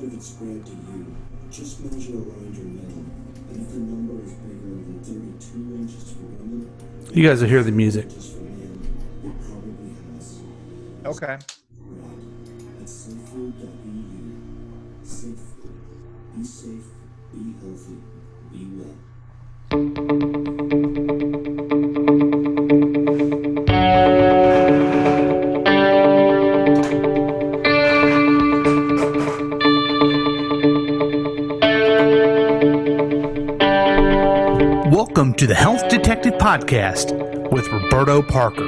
if it spread to you. Just measure around your middle, and if the number is bigger than 32 inches for women, you guys will hear the music. inches for men, it probably has. Okay. Right. At safefood.eu. Safe food. Be safe, be healthy, be well. Welcome to the Health Detective Podcast with Roberto Parker.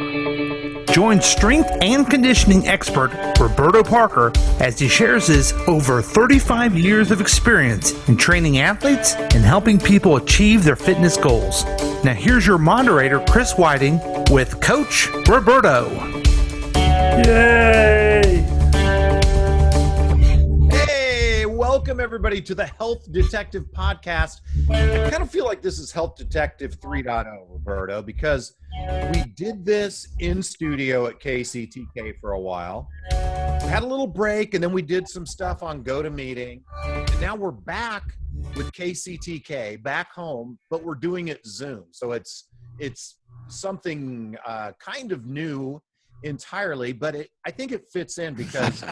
Join strength and conditioning expert Roberto Parker as he shares his over 35 years of experience in training athletes and helping people achieve their fitness goals. Now here's your moderator, Chris Whiting, with Coach Roberto. Yay! Welcome everybody to the Health Detective Podcast. I kind of feel like this is Health Detective 3.0, Roberto, because we did this in studio at KCTK for a while. We had a little break, and then we did some stuff on GoToMeeting. And now we're back with KCTK, back home, but we're doing it Zoom. So it's something kind of new entirely, but I think it fits in because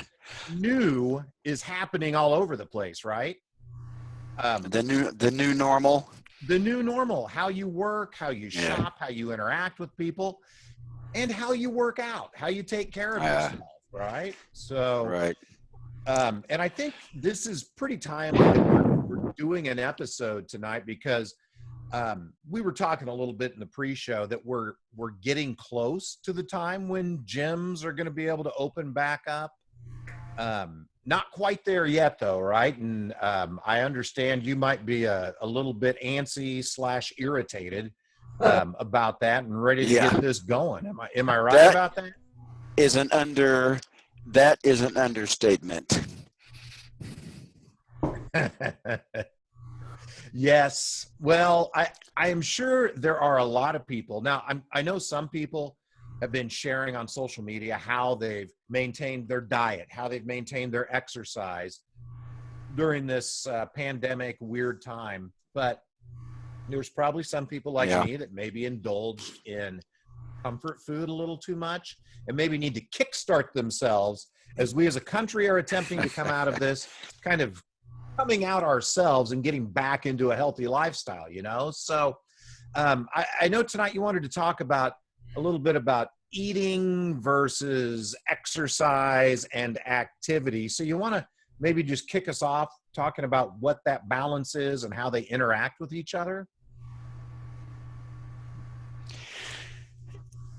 new is happening all over the place, right? The new normal. The new normal, how you work, how you shop, how you interact with people, and how you work out, how you take care of yourself, right? So, right. And I think this is pretty timely. We're doing an episode tonight because we were talking a little bit in the pre-show that we're getting close to the time when gyms are going to be able to open back up. Not quite there yet, though, right? And I understand you might be a little bit antsy / irritated about that and ready to get this going. Am I right about that? That is an understatement. Yes. Well, I am sure there are a lot of people. Now, I know some people have been sharing on social media how they've maintained their diet, how they've maintained their exercise during this pandemic weird time. But there's probably some people like me that maybe indulge in comfort food a little too much and maybe need to kickstart themselves as we as a country are attempting to come out of this kind of coming out ourselves and getting back into a healthy lifestyle, you know? So I know tonight you wanted to talk about a little bit about eating versus exercise and activity. So you want to maybe just kick us off talking about what that balance is and how they interact with each other?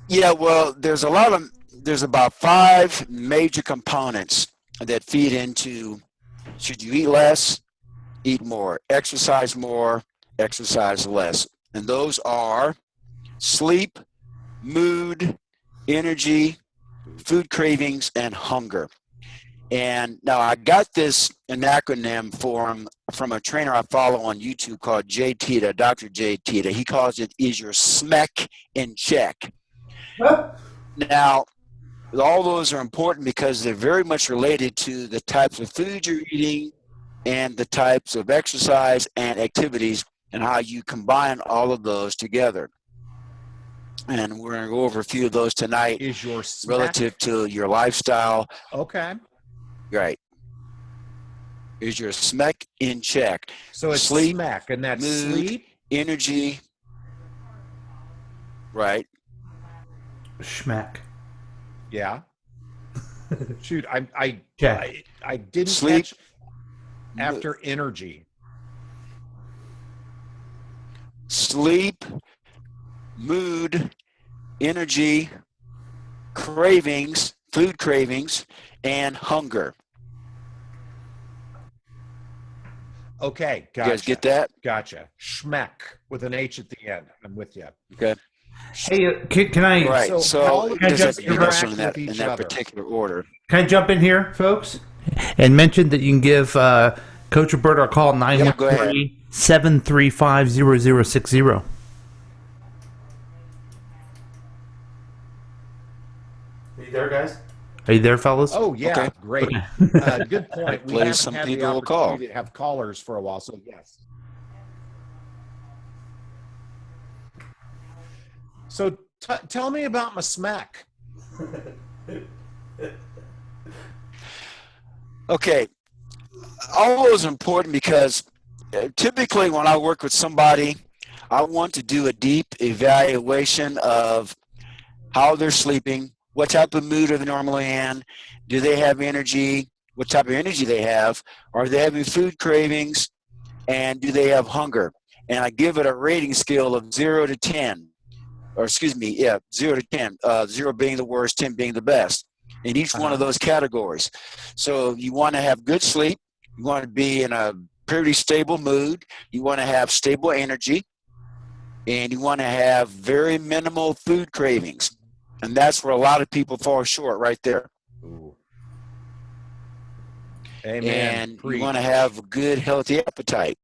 Yeah, well, there's about 5 major components that feed into should you eat less, eat more, exercise less. And those are sleep, mood, energy, food cravings, and hunger. And now I got an acronym from a trainer I follow on YouTube called Jay Teta, Dr. Jay Teta. He calls it, is your SMEC in check? Now, all those are important because they're very much related to the types of food you're eating and the types of exercise and activities and how you combine all of those together. And we're going to go over a few of those tonight. Is your SMEC relative to your lifestyle. Okay. Right. Is your SMEC in check? So it's sleep, SMEC, and that's mood, sleep, energy. Right. Schmack. Yeah. Shoot, I didn't Sleep, catch after energy. Sleep, mood, energy, cravings, food cravings, and hunger. Okay, gotcha. You guys get that? Gotcha. Schmeck with an H at the end. I'm with you. Okay. Hey, can I? Right. So can I there's just a universal interact in with each that other? particular order. Can I jump in here, folks? And mention that you can give Coach Roberto a call at go ahead. 913-735-0060. Are you there, guys? Are you there, fellas? Oh yeah, Okay. great. Good point. We Hopefully haven't some had the people will call. opportunity to have callers for a while, so yes. So tell me about my smack. Okay. All is important because typically when I work with somebody, I want to do a deep evaluation of how they're sleeping, what type of mood are they normally in, do they have energy, what type of energy they have, are they having food cravings, and do they have hunger? And I give it a rating scale of 0 to 10, or excuse me, 0 to 10, 0 being the worst, 10 being the best, in each one of those categories. So you want to have good sleep, you want to be in a pretty stable mood, you want to have stable energy, and you want to have very minimal food cravings. And that's where a lot of people fall short right there. Ooh. Amen. And Preach. you want to have a good, healthy appetite.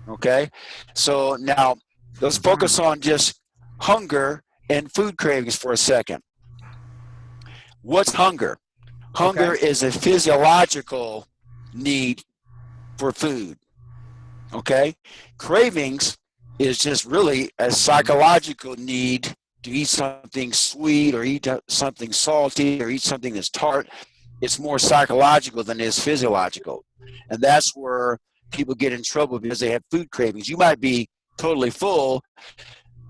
Okay? So now let's focus on just hunger and food cravings for a second. What's hunger? Hunger is a physiological need for food. Okay? Cravings is just really a psychological need to eat something sweet or eat something salty or eat something that's tart. It's more psychological than it is physiological. And that's where people get in trouble because they have food cravings. You might be totally full,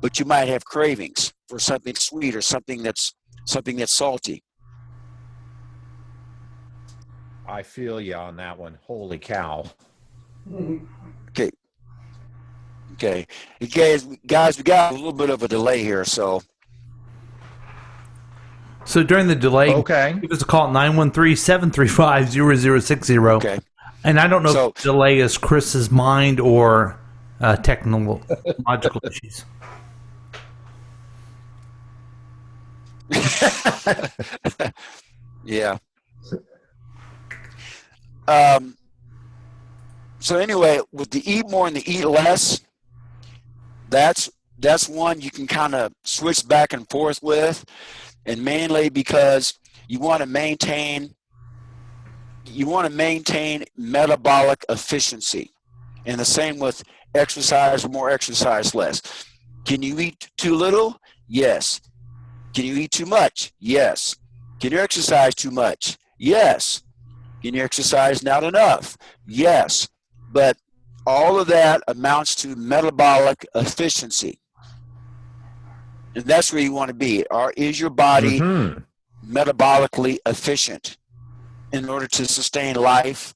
but you might have cravings for something sweet or something that's salty. I feel you on that one. Holy cow. Okay. Okay. Guys, we got a little bit of a delay here, so. So during the delay, Okay. give us a call at 913-735-0060. Okay. And I don't know if delay is Chris's mind or technological issues. Yeah. So anyway, with the eat more and the eat less, that's one you can kind of switch back and forth with, and mainly because you want to maintain metabolic efficiency. And the same with exercise more, exercise less. Can you eat too little? Yes. Can you eat too much? Yes. Can you exercise too much? Yes. Can you exercise not enough? Yes. But all of that amounts to metabolic efficiency. And that's where you want to be. Is your body metabolically efficient in order to sustain life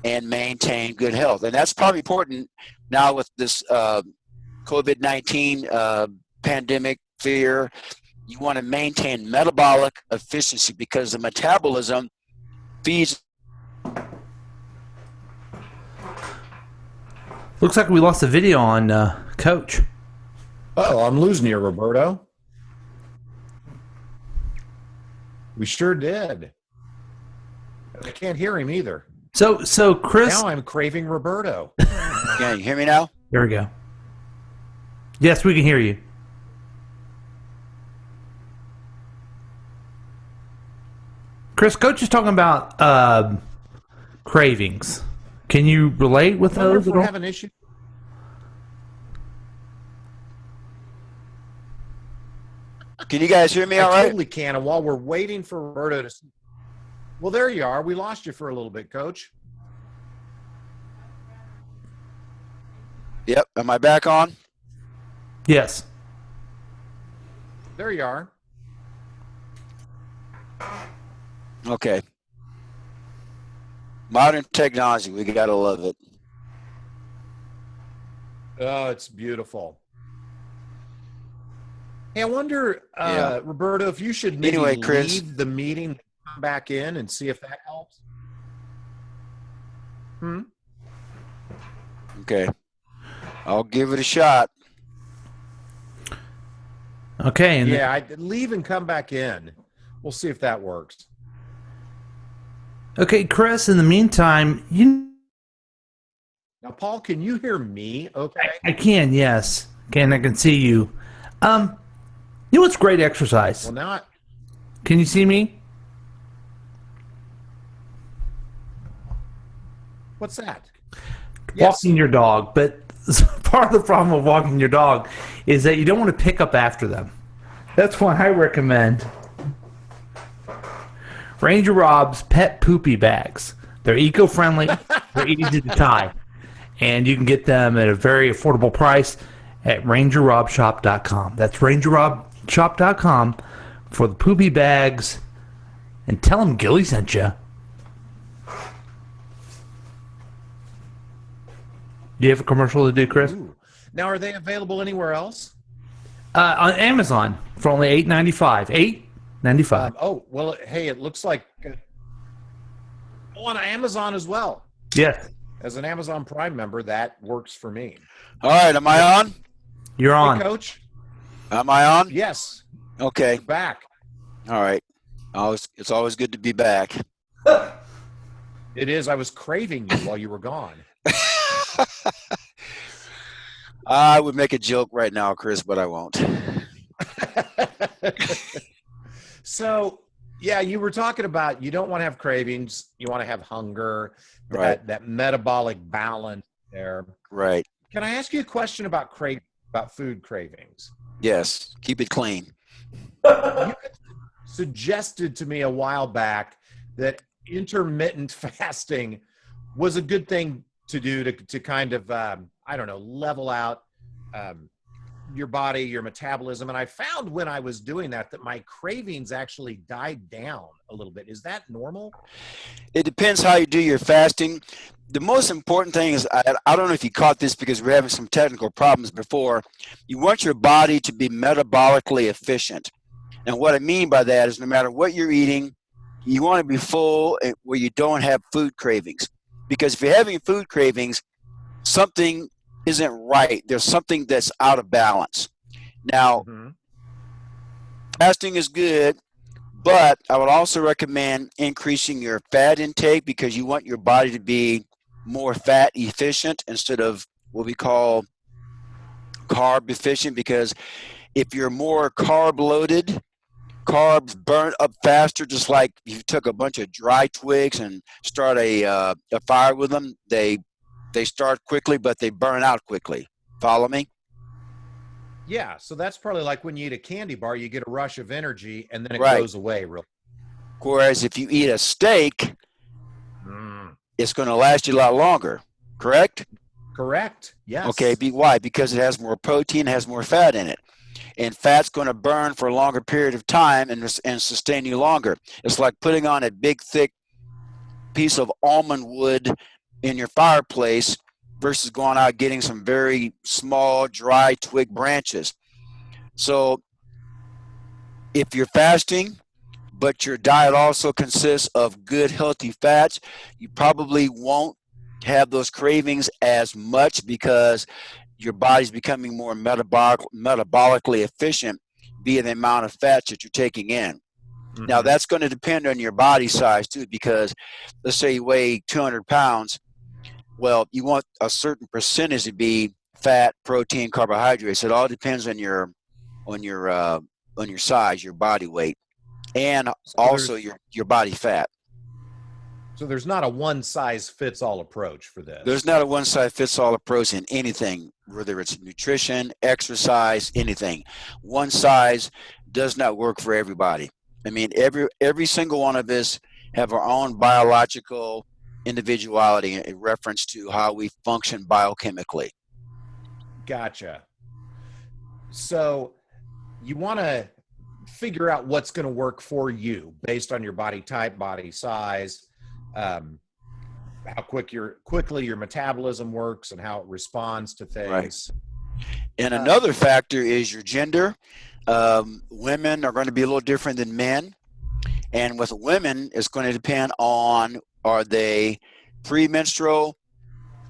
and maintain good health? And that's probably important now with this COVID-19 pandemic fear. You want to maintain metabolic efficiency because the metabolism feeds. Looks like we lost the video on Coach. Uh-oh, I'm losing you, Roberto. We sure did. I can't hear him either. So Chris. Now I'm craving Roberto. Can you hear me now? There we go. Yes, we can hear you. Chris, Coach is talking about cravings. Can you relate with I wonder those if at we're all? having an issue. Can you guys hear me all I right? totally can. And while we're waiting for Roberto to... Well, there you are. We lost you for a little bit, Coach. Yep. Am I back on? Yes. There you are. Okay. Modern technology, we gotta love it. Oh, it's beautiful. Hey, I wonder, Yeah. Roberto, if you should maybe Anyway, Chris. leave the meeting and come back in and see if that helps. Okay. I'll give it a shot. Okay. And Yeah, leave and come back in. We'll see if that works. okay, Chris. In the meantime, Now, Paul, can you hear me? Okay. I can. Yes, I can see you. You know what's great exercise? Well, now Can you see me? What's that? Yes. Walking your dog. But part of the problem with walking your dog is that you don't want to pick up after them. That's why I recommend Ranger Rob's Pet Poopy Bags. They're eco-friendly, they're easy to tie, and you can get them at a very affordable price at rangerrobshop.com. That's rangerrobshop.com for the poopy bags, and tell them Gilly sent you. Do you have a commercial to do, Chris? Ooh. Now, are they available anywhere else? On Amazon for only $8.95. $8.95. Oh, well, hey, it looks like on Amazon as well. Yes, As an Amazon Prime member, that works for me. All right, am I on? you're on. Hey, Coach? Am I on? Yes, Okay. back. All right. It's always good to be back. It is. I was craving you while you were gone. I would make a joke right now, Chris, but I won't. So, yeah, you were talking about you don't want to have cravings. You want to have hunger, Right. that metabolic balance there. Right. Can I ask you a question about food cravings? Yes. Keep it clean. You suggested to me a while back that intermittent fasting was a good thing to do to kind of, I don't know, level out your body, your metabolism. And I found when I was doing that my cravings actually died down a little bit. Is that normal? It depends how you do your fasting. The most important thing is, I don't know if you caught this because we're having some technical problems before. You want your body to be metabolically efficient. And what I mean by that is no matter what you're eating, you want to be full where you don't have food cravings. Because if you're having food cravings, something isn't right. There's something that's out of balance. Now, fasting is good, but I would also recommend increasing your fat intake because you want your body to be more fat efficient instead of what we call carb efficient. Because if you're more carb loaded, carbs burn up faster, just like you took a bunch of dry twigs and start a fire with them. They start quickly, but they burn out quickly. Follow me? Yeah. So that's probably like when you eat a candy bar, you get a rush of energy and then it Right. goes away real. Whereas if you eat a steak, it's going to last you a lot longer, correct? Correct. Yes. Okay, why? Because it has more protein, has more fat in it. And fat's going to burn for a longer period of time and sustain you longer. It's like putting on a big, thick piece of almond wood in your fireplace versus going out getting some very small, dry twig branches. So if you're fasting, but your diet also consists of good, healthy fats, you probably won't have those cravings as much because your body's becoming more metabolically efficient via the amount of fats that you're taking in. Now, that's going to depend on your body size too, because let's say you weigh 200 pounds. Well, you want a certain percentage to be fat, protein, carbohydrates. It all depends on your size, your body weight, and also your body fat. So there's not a one size fits all approach for this. There's not a one size fits all approach in anything, whether it's nutrition, exercise, anything. One size does not work for everybody. I mean, every single one of us have our own biological individuality in reference to how we function biochemically. Gotcha. So you want to figure out what's going to work for you based on your body type, body size, how quickly your metabolism works and how it responds to things. Right. And another factor is your gender. Women are going to be a little different than men. And with women, it's going to depend on, are they premenstrual?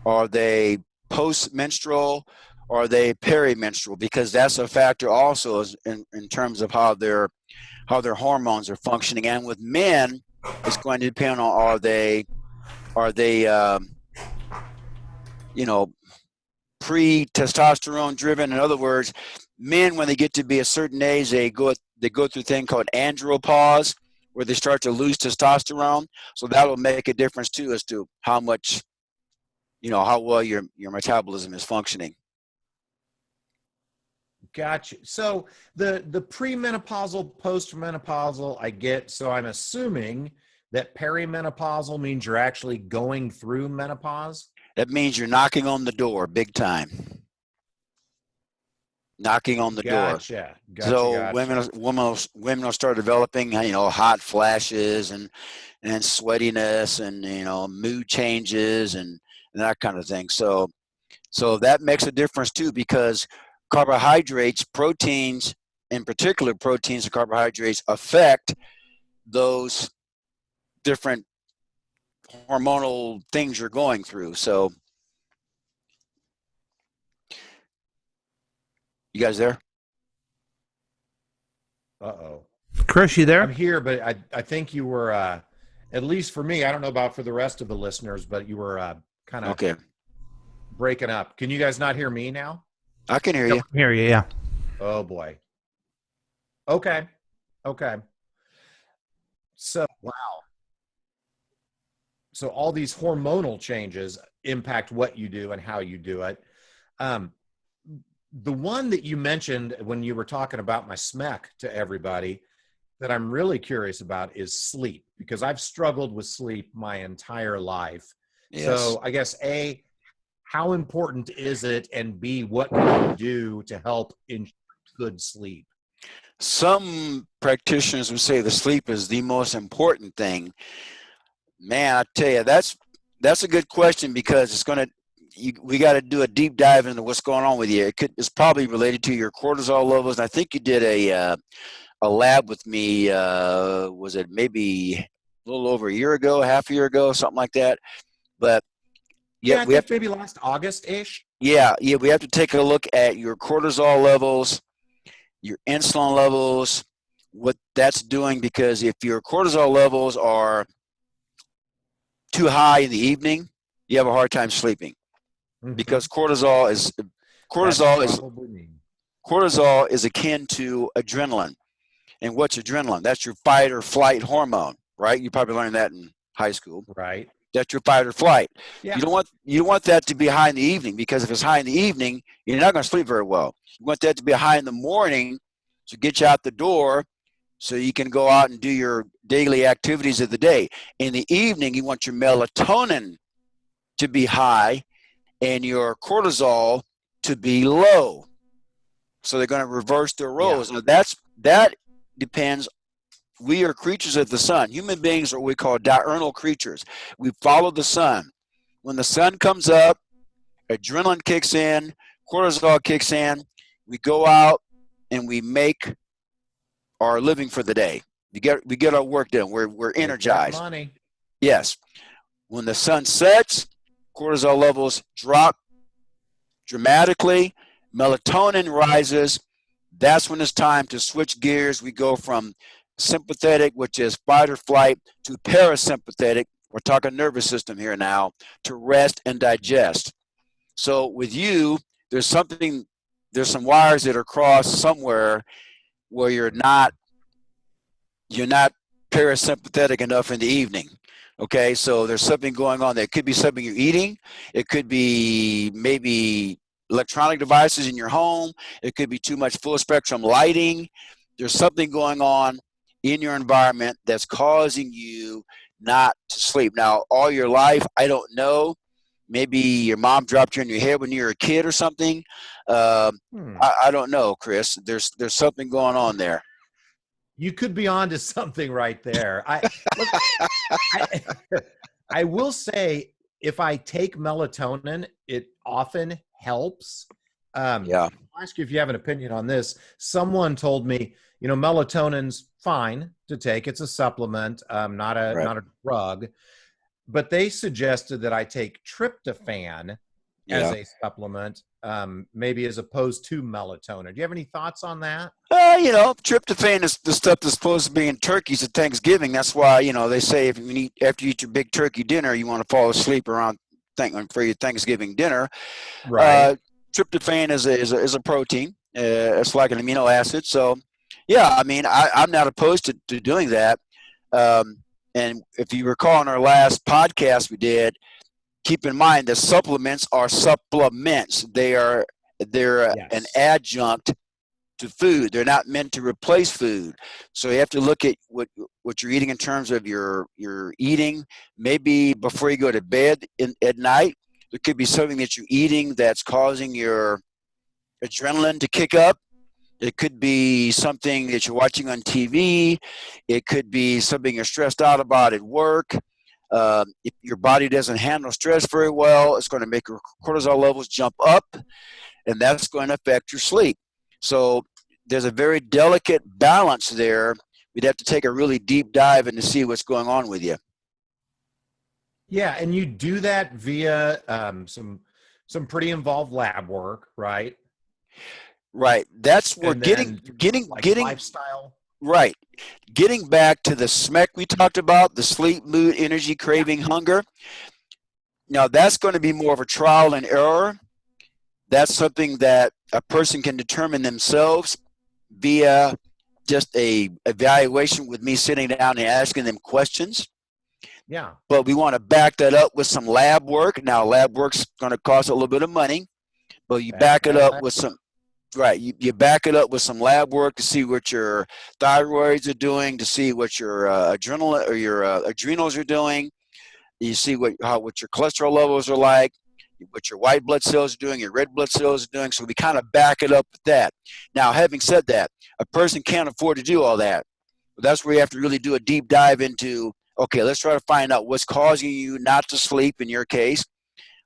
Are they postmenstrual? Or are they perimenstrual? Because that's a factor also in terms of how their hormones are functioning. And with men, it's going to depend on, are they pre-testosterone driven. In other words, men, when they get to be a certain age, they go through a thing called andropause, where they start to lose testosterone. So that'll make a difference too as to how much how well your metabolism is functioning. Gotcha. So the premenopausal, postmenopausal, I get. So I'm assuming that perimenopausal means you're actually going through menopause. That means you're knocking on the door big time. Knocking on the door. Gotcha. So women will start developing, hot flashes and sweatiness and mood changes and that kind of thing. So that makes a difference too, because carbohydrates, proteins, in particular proteins and carbohydrates, affect those different hormonal things you're going through. So, you guys there? Uh-oh. Chris, you there? I'm here, but I think you were, at least for me, I don't know about for the rest of the listeners, but you were kind of Okay. breaking up. Can you guys not hear me now? I can hear you. Hear you, yeah. Oh boy. Okay. So, wow. So all these hormonal changes impact what you do and how you do it. The one that you mentioned when you were talking about my SMEC to everybody that I'm really curious about is sleep, because I've struggled with sleep my entire life. Yes. So I guess A, how important is it? And B, what can you do to help ensure good sleep? Some practitioners would say the sleep is the most important thing. Man, I tell you, that's a good question, because we got to do a deep dive into what's going on with you. It's probably related to your cortisol levels. And I think you did a lab with me. Was it maybe a little over a year ago, half a year ago, something like that? But yeah, I think maybe last August-ish. Yeah, we have to take a look at your cortisol levels, your insulin levels, what that's doing, because if your cortisol levels are too high in the evening, you have a hard time sleeping, because cortisol is akin to adrenaline. And what's adrenaline? That's your fight or flight hormone, right? You probably learned that in high school. Right. That's your fight or flight. Yeah. You don't want that to be high in the evening, because if it's high in the evening, you're not going to sleep very well. You want that to be high in the morning to get you out the door so you can go out and do your daily activities of the day. In the evening, you want your melatonin to be high and your cortisol to be low. So they're going to reverse their roles. Yeah. Now that depends. We are creatures of the sun. Human beings are what we call diurnal creatures. We follow the sun. When the sun comes up, adrenaline kicks in, cortisol kicks in. We go out and we make our living for the day. We get our work done. We're energized. Money. Yes. When the sun sets, cortisol levels drop dramatically. Melatonin rises. That's when it's time to switch gears. We go from sympathetic, which is fight or flight, to parasympathetic, we're talking nervous system here now, to rest and digest. So with you, there's some wires that are crossed somewhere where you're not parasympathetic enough in the evening. Okay, so there's something going on there. It could be something you're eating. It could be maybe electronic devices in your home. It could be too much full spectrum lighting. There's something going on in your environment that's causing you not to sleep. Now, all your life, I don't know. Maybe your mom dropped you on your head when you were a kid or something. I don't know, Chris. There's something going on there. You could be onto something right there. I will say, if I take melatonin, it often helps. I'll ask you if you have an opinion on this. Someone told me, melatonin's fine to take. It's a supplement, not a drug. But they suggested that I take tryptophan as a supplement, maybe as opposed to melatonin. Do you have any thoughts on that? Tryptophan is the stuff that's supposed to be in turkeys at Thanksgiving. That's why, they say after you eat your big turkey dinner, you want to fall asleep around for your Thanksgiving dinner. Right. Tryptophan is a protein. It's like an amino acid. So, yeah, I'm not opposed to doing that. And if you recall in our last podcast we did, keep in mind that supplements are supplements. They're an Yes. adjunct to food. They're not meant to replace food. So you have to look at what you're eating in terms of your eating. Maybe before you go to bed at night, there could be something that you're eating that's causing your adrenaline to kick up. It could be something that you're watching on TV. It could be something you're stressed out about at work. If your body doesn't handle stress very well, it's going to make your cortisol levels jump up, and that's going to affect your sleep. So there's a very delicate balance there. We'd have to take a really deep dive and to see what's going on with you. Yeah, and you do that via some pretty involved lab work, right? Right. That's where And then getting lifestyle. right. Getting back to the SMEC we talked about, the sleep, mood, energy, craving, hunger. Now that's going to be more of a trial and error. That's something that a person can determine themselves via just a evaluation with me sitting down and asking them questions. Yeah. But we want to back that up with some lab work. Now lab work's going to cost a little bit of money, but you back it up with some, right, you back it up with some lab work to see what your thyroids are doing, to see what your adrenaline or your adrenals are doing. You see what your cholesterol levels are like, what your white blood cells are doing, your red blood cells are doing. So we kind of back it up with that. Now, having said that, a person can't afford to do all that. That's where you have to really do a deep dive into, okay, let's try to find out what's causing you not to sleep in your case,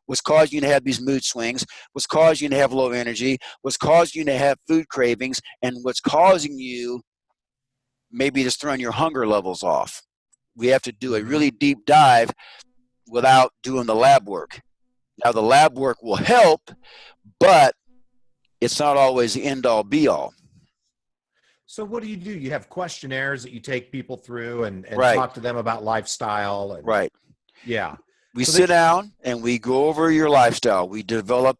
what's causing you to have these mood swings, what's causing you to have low energy, what's causing you to have food cravings, and what's causing you maybe just throwing your hunger levels off. We have to do a really deep dive without doing the lab work. Now, the lab work will help, but it's not always the end-all, be-all. So what do? You have questionnaires that you take people through and Right. talk to them about lifestyle. And, Right. Yeah. We So sit down and we go over your lifestyle. We develop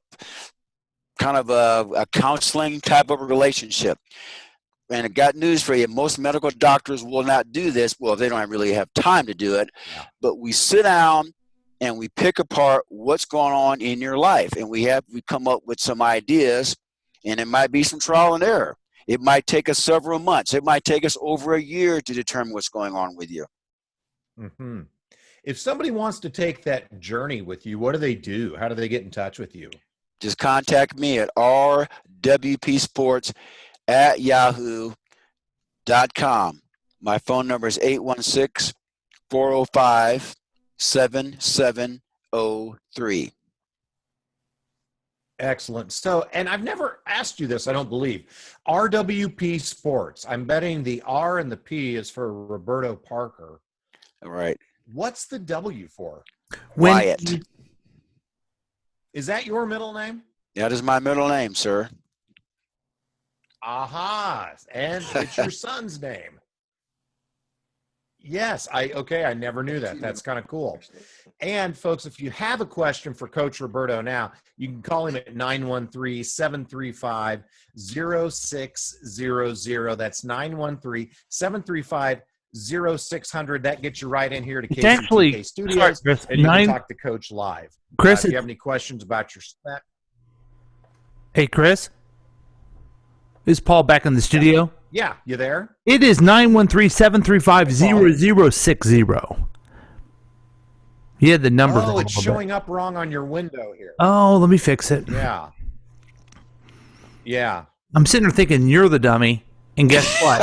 kind of a counseling type of a relationship. And I got news for you. Most medical doctors will not do this. Well, they don't really have time to do it. Yeah. But we sit down and we pick apart what's going on in your life. And we come up with some ideas, and it might be some trial and error. It might take us several months. It might take us over a year to determine what's going on with you. Mm-hmm. If somebody wants to take that journey with you, what do they do? How do they get in touch with you? Just contact me at rwpsports@yahoo.com. My phone number is 816-405-7703. Excellent. So, and I've never asked you this, I don't believe. RWP Sports. I'm betting the R and the P is for Roberto Parker. All right. What's the W for? Wyatt. Is that your middle name? That is my middle name, sir. Aha. And it's your son's name. Yes. I never knew that. That's kind of cool. And folks, if you have a question for Coach Roberto now, you can call him at 913-735-0600. That's 913-735-0600. That gets you right in here to KCTK Studios, Chris, and you can talk to Coach live. Chris, if you have any questions about your spec. Hey, Chris, is Paul back in the studio? Yeah, you there? It is 913-735-0060. You had the number wrong. Oh, it's showing up wrong on your window here. Oh, let me fix it. Yeah. Yeah. I'm sitting there thinking you're the dummy, and guess what?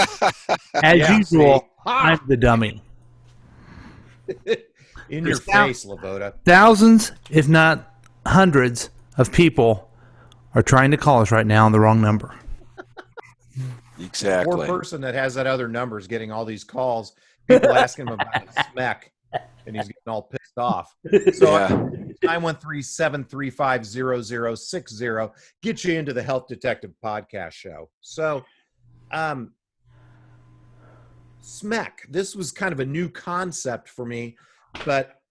As Yeah, usual, see? I'm the dummy. In your Now- face, Lavoda. Thousands, if not hundreds, of people are trying to call us right now on the wrong number. Exactly. Poor person that has that other number is getting all these calls. People asking him about a smack, and he's getting all pissed off. So Yeah. 913-735-0060. Get you into the Health Detective Podcast Show. So, SMEC, this was kind of a new concept for me, but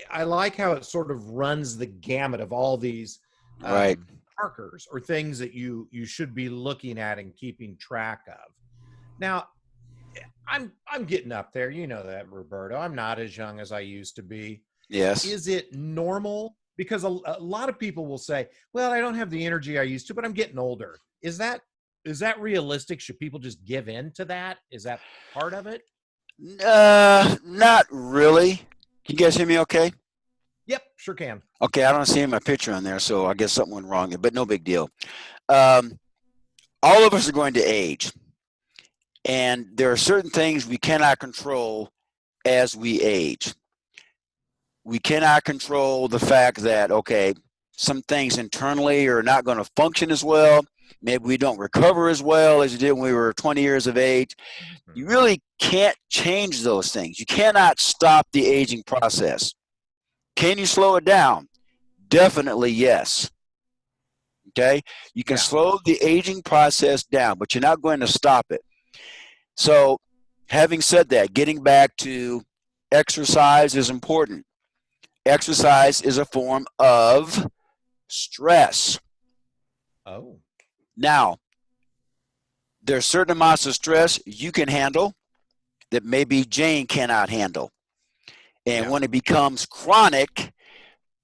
I like how it sort of runs the gamut of all these Right. markers or things that you should be looking at and keeping track of. Now, I'm getting up there, you know that, Roberto. I'm not as young as I used to be. Yes. Is it normal? Because a lot of people will say, well, I don't have the energy I used to, but I'm getting older. Is that realistic? Should people just give in to that? Is that part of it? Not really. Can you guys hear me okay? Yep, sure can. Okay, I don't see my picture on there, so I guess something went wrong, but no big deal. All of us are going to age, and there are certain things we cannot control as we age. We cannot control the fact that, okay, some things internally are not going to function as well. Maybe we don't recover as well as you did when we were 20 years of age. You really can't change those things. You cannot stop the aging process. Can you slow it down? Definitely yes. Okay? You can slow the aging process down, but you're not going to stop it. So, having said that, getting back to exercise is important. Exercise is a form of stress. Oh. Now, there's certain amounts of stress you can handle that maybe Jane cannot handle. And when it becomes chronic,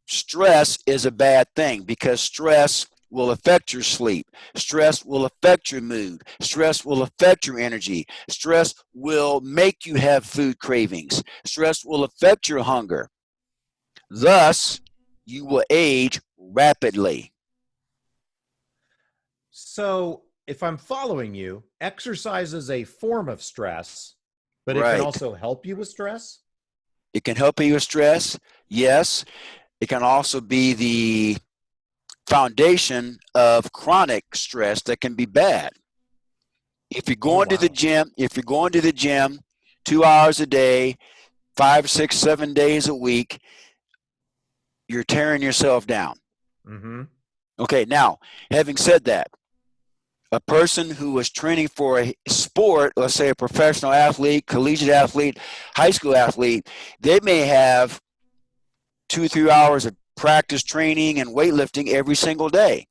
stress is a bad thing because stress will affect your sleep. Stress will affect your mood. Stress will affect your energy. Stress will make you have food cravings. Stress will affect your hunger. Thus, you will age rapidly. So, if I'm following you, exercise is a form of stress, but it can also help you with stress? It can help you with stress, yes. It can also be the foundation of chronic stress that can be bad. If you're going to the gym, 2 hours a day, 5, 6, 7 days a week, you're tearing yourself down. Mm-hmm. Okay, now, having said that, a person who is training for a sport, let's say a professional athlete, collegiate athlete, high school athlete, they may have 2 or 3 hours of practice training and weightlifting every single day.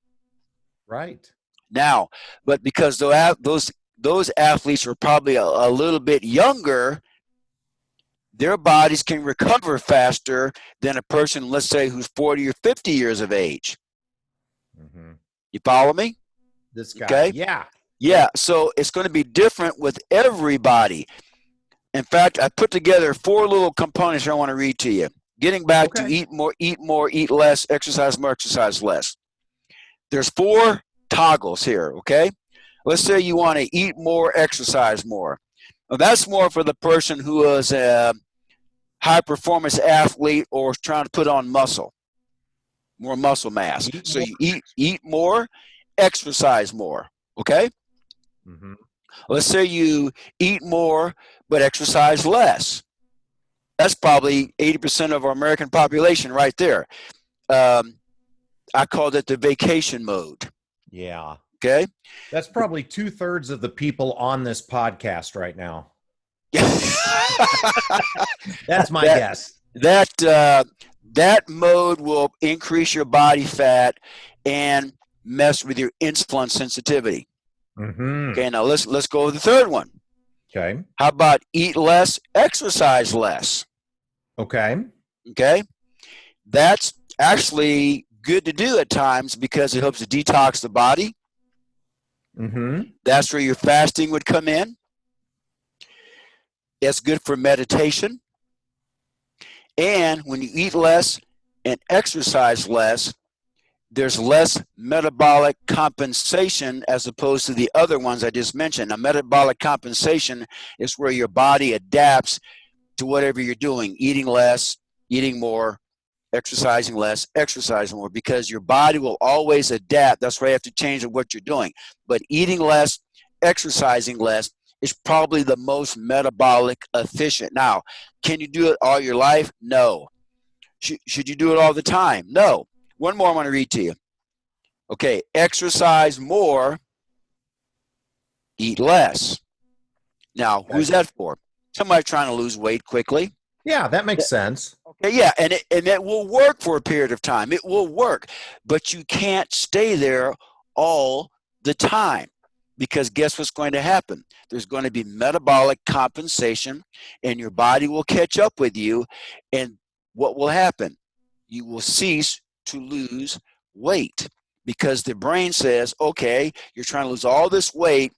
Right. Now, but because those athletes are probably a little bit younger, their bodies can recover faster than a person, let's say, who's 40 or 50 years of age. Mm-hmm. You follow me? This guy. Okay? Yeah. So it's going to be different with everybody. In fact, I put together 4 little components I want to read to you. Getting back to eat more, eat less, exercise more, exercise less. There's 4 toggles here, okay? Let's say you want to eat more, exercise more. Well, that's more for the person who is a high-performance athlete or is trying to put on more muscle mass. So you eat more, exercise more, okay? Mm-hmm. Let's say you eat more but exercise less. That's probably 80% of our American population right there. I called it the vacation mode. Yeah. Okay. That's probably 2/3 of the people on this podcast right now. That's my guess. That mode will increase your body fat and mess with your insulin sensitivity. Mm-hmm. Okay. Now let's go with the third one. Okay. How about eat less, exercise less? Okay. Okay. That's actually good to do at times because it helps to detox the body. Mm-hmm. That's where your fasting would come in. It's good for meditation. And when you eat less and exercise less, there's less metabolic compensation as opposed to the other ones I just mentioned. Now, metabolic compensation is where your body adapts to whatever you're doing, eating less, eating more, exercising less, exercising more, because your body will always adapt. That's why you have to change what you're doing. But eating less, exercising less is probably the most metabolic efficient. Now, can you do it all your life? No. Should you do it all the time? No. One more I want to read to you. Okay, exercise more, eat less. Now, who's that for? Somebody trying to lose weight quickly. Yeah, that makes sense. Okay, yeah, and it will work for a period of time. It will work, but you can't stay there all the time because guess what's going to happen? There's going to be metabolic compensation, and your body will catch up with you, and what will happen? You will cease to lose weight because the brain says, okay, you're trying to lose all this weight,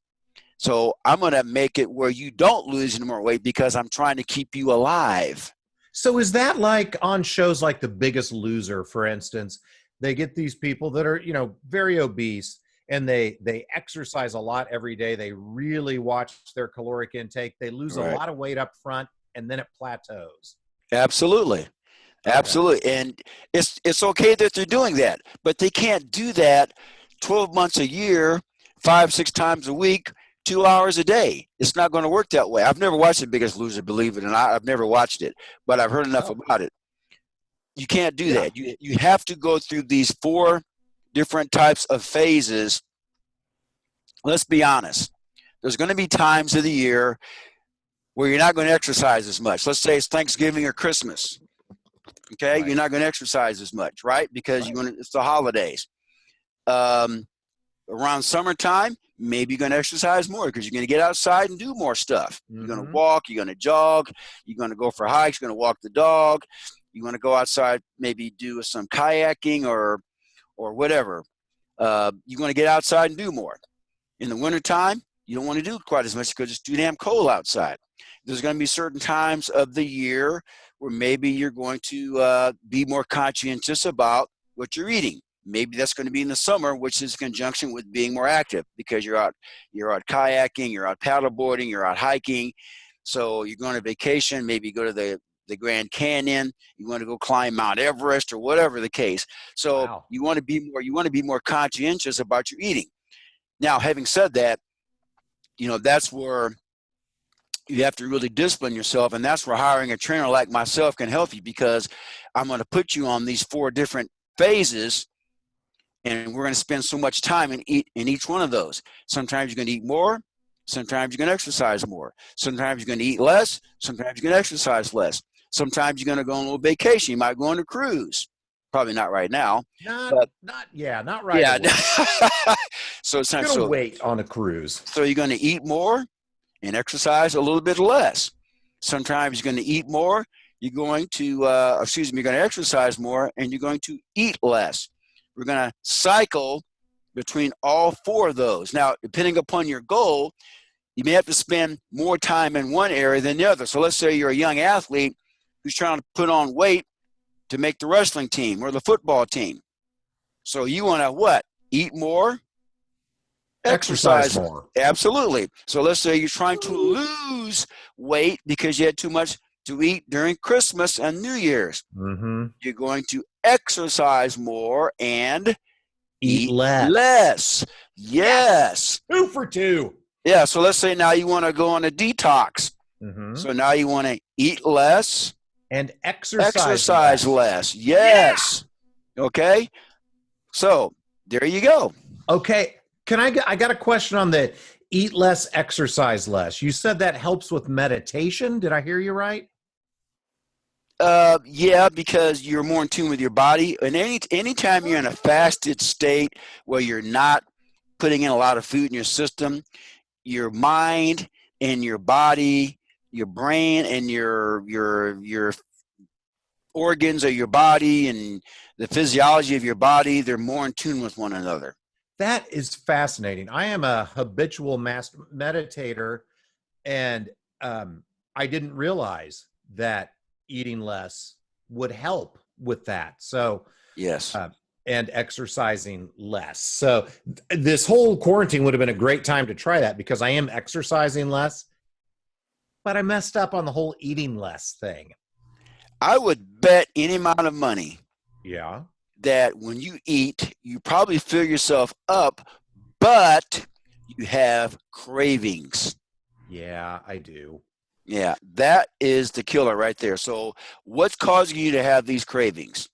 so I'm going to make it where you don't lose any more weight because I'm trying to keep you alive. So is that like on shows like The Biggest Loser, for instance? They get these people that are, very obese, and they exercise a lot every day. They really watch their caloric intake. They lose a lot of weight up front, and then it plateaus. Absolutely. Absolutely. And it's okay that they're doing that, but they can't do that 12 months a year, 5-6 times a week, 2 hours a day. It's not going to work that way. I've never watched The Biggest Loser, believe it or not. I've never watched it, but I've heard enough about it. You can't do that. You have to go through these 4 different types of phases. Let's be honest. There's going to be times of the year where you're not going to exercise as much. Let's say it's Thanksgiving or Christmas. Okay, right. You're not going to exercise as much, right? Because it's the holidays. Around summertime, maybe you're going to exercise more because you're going to get outside and do more stuff. Mm-hmm. You're going to walk, you're going to jog, you're going to go for hikes, you're going to walk the dog, you're going to go outside, maybe do some kayaking or whatever. You're going to get outside and do more. In the wintertime, you don't want to do quite as much because it's too damn cold outside. There's going to be certain times of the year where maybe you're going to be more conscientious about what you're eating. Maybe that's going to be in the summer, which is in conjunction with being more active because you're out kayaking, you're out paddleboarding, you're out hiking. So you're going on vacation, maybe you go to the Grand Canyon, you want to go climb Mount Everest or whatever the case. So you want to be more conscientious about your eating. Now, having said that, that's where you have to really discipline yourself, and that's where hiring a trainer like myself can help you, because I'm going to put you on these 4 different phases, and we're going to spend so much time in each one of those. Sometimes you're going to eat more. Sometimes you're going to exercise more. Sometimes you're going to eat less. Sometimes you're going to exercise less. Sometimes you're going to go on a little vacation. You might go on a cruise. Probably not right now. Not right yeah, away. So it's going to wait on a cruise. So you're going to eat more and exercise a little bit less. Sometimes you're going to eat more. You're going to exercise more, and you're going to eat less. We're going to cycle between all 4 of those. Now, depending upon your goal, you may have to spend more time in one area than the other. So let's say you're a young athlete who's trying to put on weight to make the wrestling team or the football team. So you want to what? Eat more? Exercise more. Absolutely. So let's say you're trying to lose weight because you had too much to eat during Christmas and New Year's. Mm-hmm. You're going to exercise more and eat less. Yes. 2 for 2. Yeah. So let's say now you want to go on a detox. Mm-hmm. So now you want to eat less and exercise less. Yes. Yeah. Okay. So there you go. Okay. I got a question on the eat less, exercise less. You said that helps with meditation. Did I hear you right? Yeah, because you're more in tune with your body. And anytime you're in a fasted state where you're not putting in a lot of food in your system, your mind and your body, your brain and your organs of your body and the physiology of your body, they're more in tune with one another. That is fascinating. I am a habitual master meditator, and I didn't realize that eating less would help with that. So yes, and exercising less. So this whole quarantine would have been a great time to try that, because I am exercising less, but I messed up on the whole eating less thing. I would bet any amount of money. Yeah. That when you eat, you probably fill yourself up, but you have cravings. Yeah, I do. Yeah, that is the killer right there. So what's causing you to have these cravings?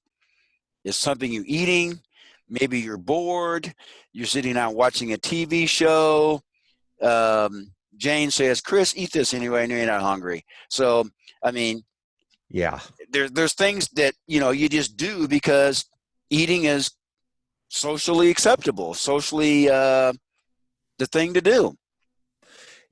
Is something you're eating? Maybe you're bored. You're sitting down watching a TV show. Jane says, Chris, eat this anyway. I know you're not hungry. So, I mean, yeah, there's things that, you just do because eating is socially acceptable, socially the thing to do.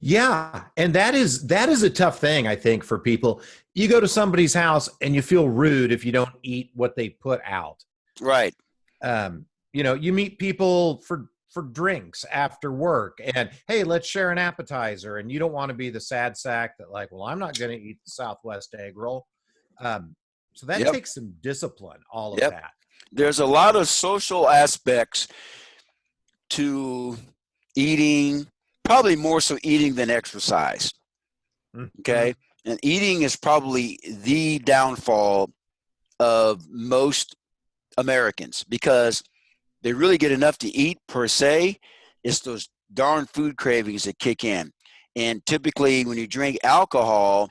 Yeah, and that is a tough thing, I think, for people. You go to somebody's house and you feel rude if you don't eat what they put out. Right. You meet people for drinks after work, and hey, let's share an appetizer, and you don't want to be the sad sack that like, well, I'm not going to eat the Southwest egg roll. So that Yep. takes some discipline, all of Yep. that. There's a lot of social aspects to eating, probably more so eating than exercise. Mhm. Okay. And eating is probably the downfall of most Americans because they really get enough to eat per se. It's those darn food cravings that kick in. And typically, when you drink alcohol,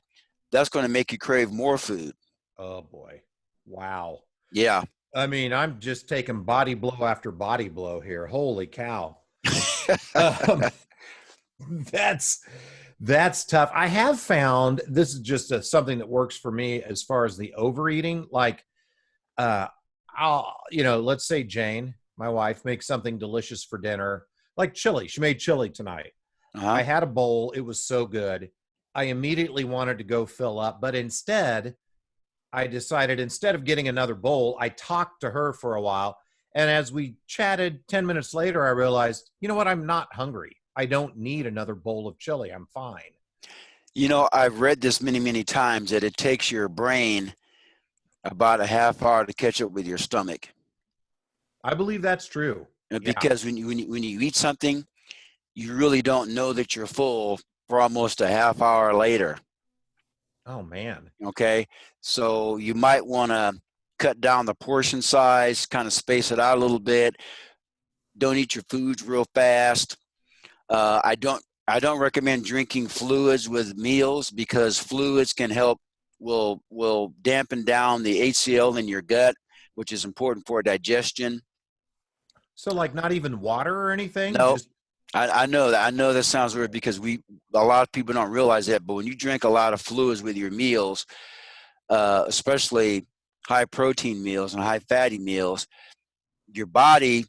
that's going to make you crave more food. Oh boy, wow. Yeah. I mean, I'm just taking body blow after body blow here. Holy cow. Um, that's tough. I have found this is just something that works for me as far as the overeating. Like, let's say Jane, my wife, makes something delicious for dinner, like chili. She made chili tonight. I Uh-huh. had a bowl. It was so good. I immediately wanted to go fill up, but instead, I decided instead of getting another bowl, I talked to her for a while. And as we chatted 10 minutes later, I realized, you know what? I'm not hungry. I don't need another bowl of chili. I'm fine. I've read this many, many times that it takes your brain about a half hour to catch up with your stomach. I believe that's true. Yeah. Because when you eat something, you really don't know that you're full for almost a half hour later. Oh, man. Okay. So you might want to cut down the portion size, kind of space it out a little bit. Don't eat your foods real fast. I don't recommend drinking fluids with meals because fluids will dampen down the HCl in your gut, which is important for digestion. So, like, not even water or anything? No, Just I know that. I know that sounds weird because a lot of people don't realize that. But when you drink a lot of fluids with your meals, especially high protein meals and high fatty meals, your body,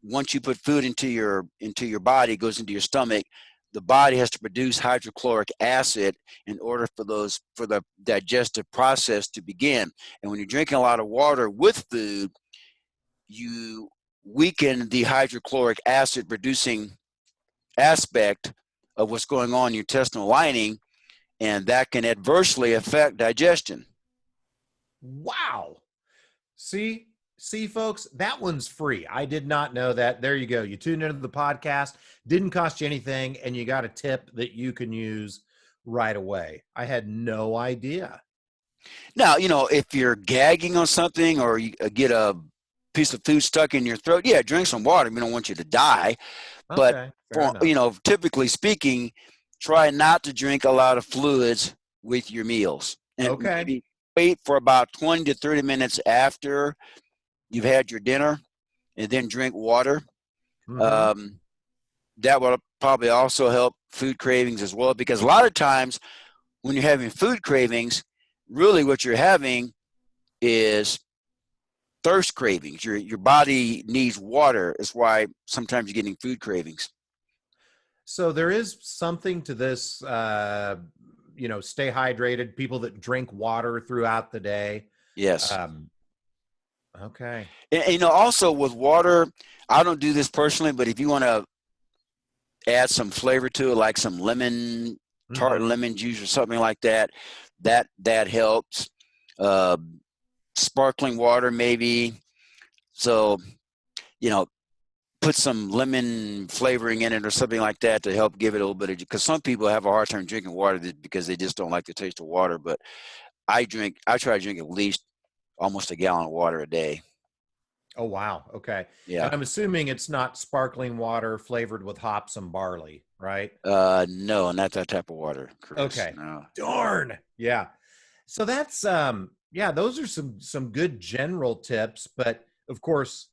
once you put food into your body, it goes into your stomach. The body has to produce hydrochloric acid in order for the digestive process to begin. And when you're drinking a lot of water with food, you weaken the hydrochloric acid producing aspect of what's going on in your intestinal lining, and that can adversely affect digestion. wow. See, folks, that one's free. I did not know that. There you go. You tuned into the podcast, didn't cost you anything, and you got a tip that you can use right away. I had no idea. Now, if you're gagging on something or you get a piece of food stuck in your throat, yeah, drink some water. We don't want you to die. But Okay, fair enough. typically speaking, try not to drink a lot of fluids with your meals. And Okay. maybe wait for about 20 to 30 minutes after you've had your dinner and then drink water. Mhm. That will probably also help food cravings as well, because a lot of times when you're having food cravings, really what you're having is thirst cravings. Your body needs water. That's why sometimes you're getting food cravings. So there is something to this, stay hydrated, people that drink water throughout the day. Yes. Okay. And also with water, I don't do this personally, but if you want to add some flavor to it, like some lemon, tart Mhm. lemon juice or something like that, that helps. Sparkling water maybe. So, put some lemon flavoring in it or something like that to help give it a little bit of, because some people have a hard time drinking water because they just don't like the taste of water. But I try to drink at least almost a gallon of water a day. Oh, wow. Okay. Yeah. And I'm assuming it's not sparkling water flavored with hops and barley, right? No, not that type of water, Chris. Okay. No. Darn. Yeah. So that's those are some good general tips, but of course,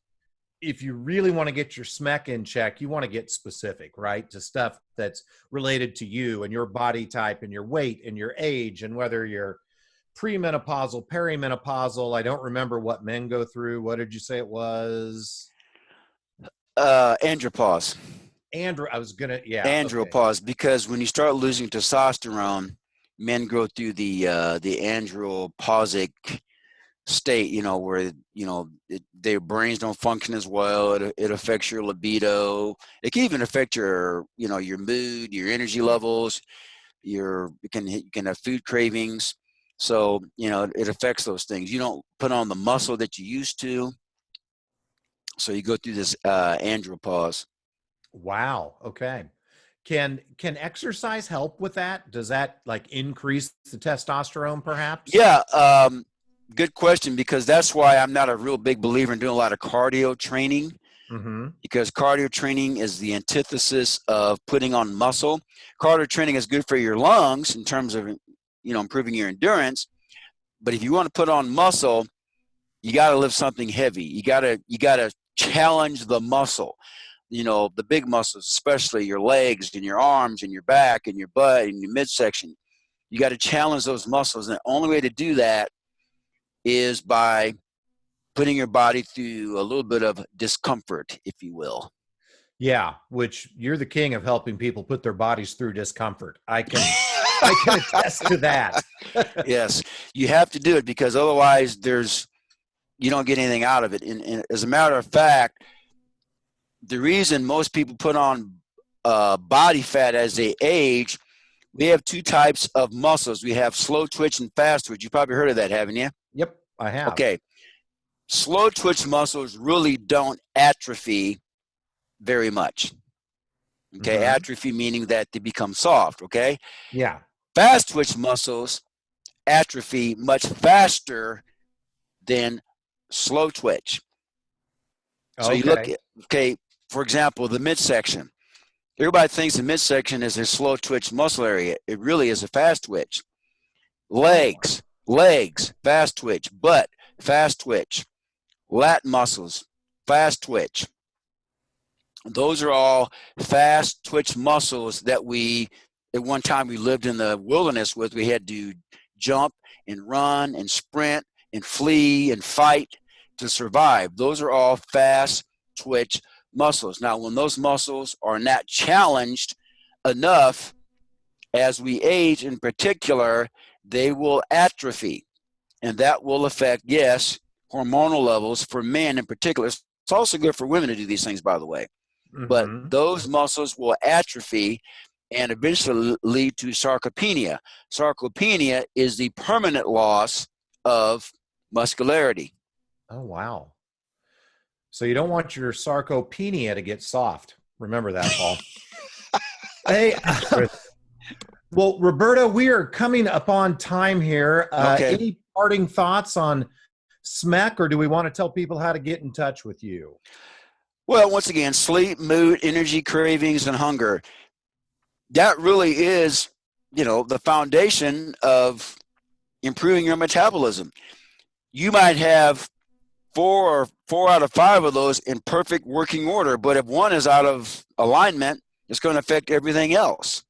if you really want to get your SMEC in check, you want to get specific, right? To stuff that's related to you and your body type and your weight and your age and whether you're premenopausal, perimenopausal. I don't remember what men go through. What did you say it was? Andropause. I was gonna, yeah. Andropause, because when you start losing testosterone, men go through the andropausic state, where their brains don't function as well. It affects your libido. It can even affect your your mood, your energy levels. You can have food cravings. So it affects those things. You don't put on the muscle that you used to. So you go through this andropause. Wow. Okay. Can exercise help with that? Does that like increase the testosterone perhaps? Yeah. Good question, because that's why I'm not a real big believer in doing a lot of cardio training, Mm-hmm. because cardio training is the antithesis of putting on muscle. Cardio training is good for your lungs in terms of improving your endurance, but if you want to put on muscle, you got to lift something heavy. You got to challenge the muscle. The big muscles, especially your legs and your arms and your back and your butt and your midsection. You got to challenge those muscles, and the only way to do that is by putting your body through a little bit of discomfort, if you will. Yeah, which you're the king of helping people put their bodies through discomfort. I can attest to that. Yes, you have to do it, because otherwise you don't get anything out of it. And as a matter of fact, the reason most people put on body fat as they age, we have two types of muscles. We have slow twitch and fast twitch. You probably heard of that, haven't you? Yep, I have. Okay. Slow twitch muscles really don't atrophy very much. Okay. Mhm. Atrophy meaning that they become soft. Okay. Yeah. Fast twitch muscles atrophy much faster than slow twitch. So you look at, for example, the midsection. Everybody thinks the midsection is a slow twitch muscle area. It really is a fast twitch. Legs, fast twitch. Butt, fast twitch. Lat muscles, fast twitch. Those are all fast twitch muscles that at one time we lived in the wilderness with. We had to jump and run and sprint and flee and fight to survive. Those are all fast twitch muscles. Now, when those muscles are not challenged enough, as we age in particular, they will atrophy. And that will affect, yes, hormonal levels for men in particular. It's also good for women to do these things, by the way. Mhm. But those muscles will atrophy and eventually lead to sarcopenia. Sarcopenia is the permanent loss of muscularity. Oh, wow. So you don't want your sarcopenia to get soft. Remember that, Paul. Hey, well, Roberto, we are coming up on time here. Okay. Any parting thoughts on SMEC, or do we want to tell people how to get in touch with you? Well, once again, sleep, mood, energy, cravings, and hunger. That really is, the foundation of improving your metabolism. You might have four out of five of those in perfect working order, but if one is out of alignment, it's going to affect everything else.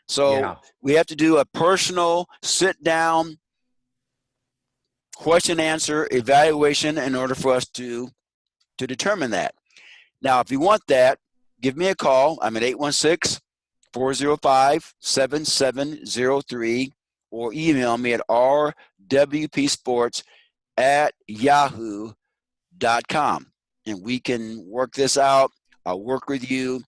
So we have to do a personal sit down, question answer evaluation in order for us to determine that. Now, if you want that, give me a call. I'm at 816-405-7703, or email me at rwpsports@yahoo.com, and we can work this out. I'll work with you.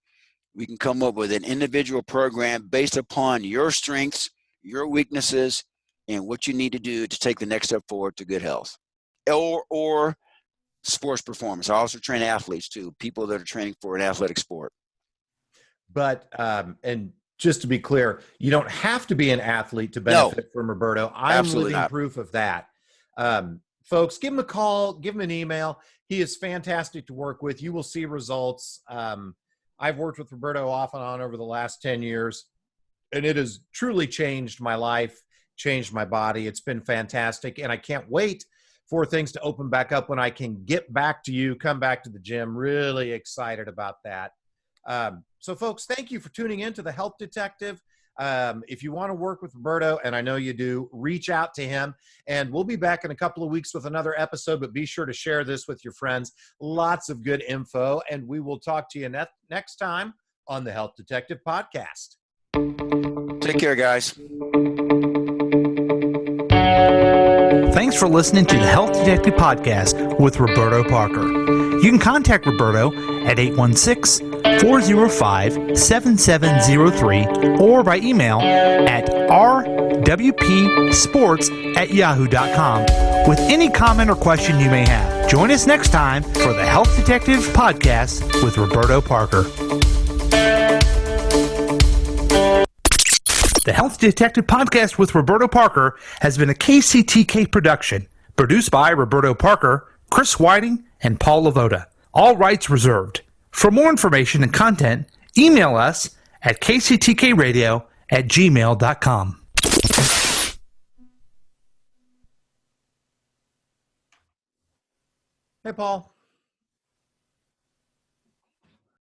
We can come up with an individual program based upon your strengths, your weaknesses, and what you need to do to take the next step forward to good health or sports performance. I also train athletes too, people that are training for an athletic sport. But, and just to be clear, you don't have to be an athlete to benefit from Roberto. I'm living proof of that. Folks, give him a call, give him an email. He is fantastic to work with. You will see results. I've worked with Roberto off and on over the last 10 years, and it has truly changed my life, changed my body. It's been fantastic, and I can't wait for things to open back up when I can get back to you, come back to the gym. Really excited about that. So, folks, thank you for tuning in to The Health Detective. If you want to work with Roberto, and I know you do, reach out to him. And we'll be back in a couple of weeks with another episode, but be sure to share this with your friends. Lots of good info, and we will talk to you next time on the Health Detective Podcast. Take care, guys. Thanks for listening to the Health Detective Podcast with Roberto Parker. You can contact Roberto at 816-405-7703 or by email at rwpsports@yahoo.com with any comment or question you may have. Join us next time for the Health Detective Podcast with Roberto Parker. The Health Detective Podcast with Roberto Parker has been a KCTK production, produced by Roberto Parker, Chris Whiting, and Paul Lavoda. All rights reserved. For more information and content, email us at kctkradio@gmail.com. Hey, Paul.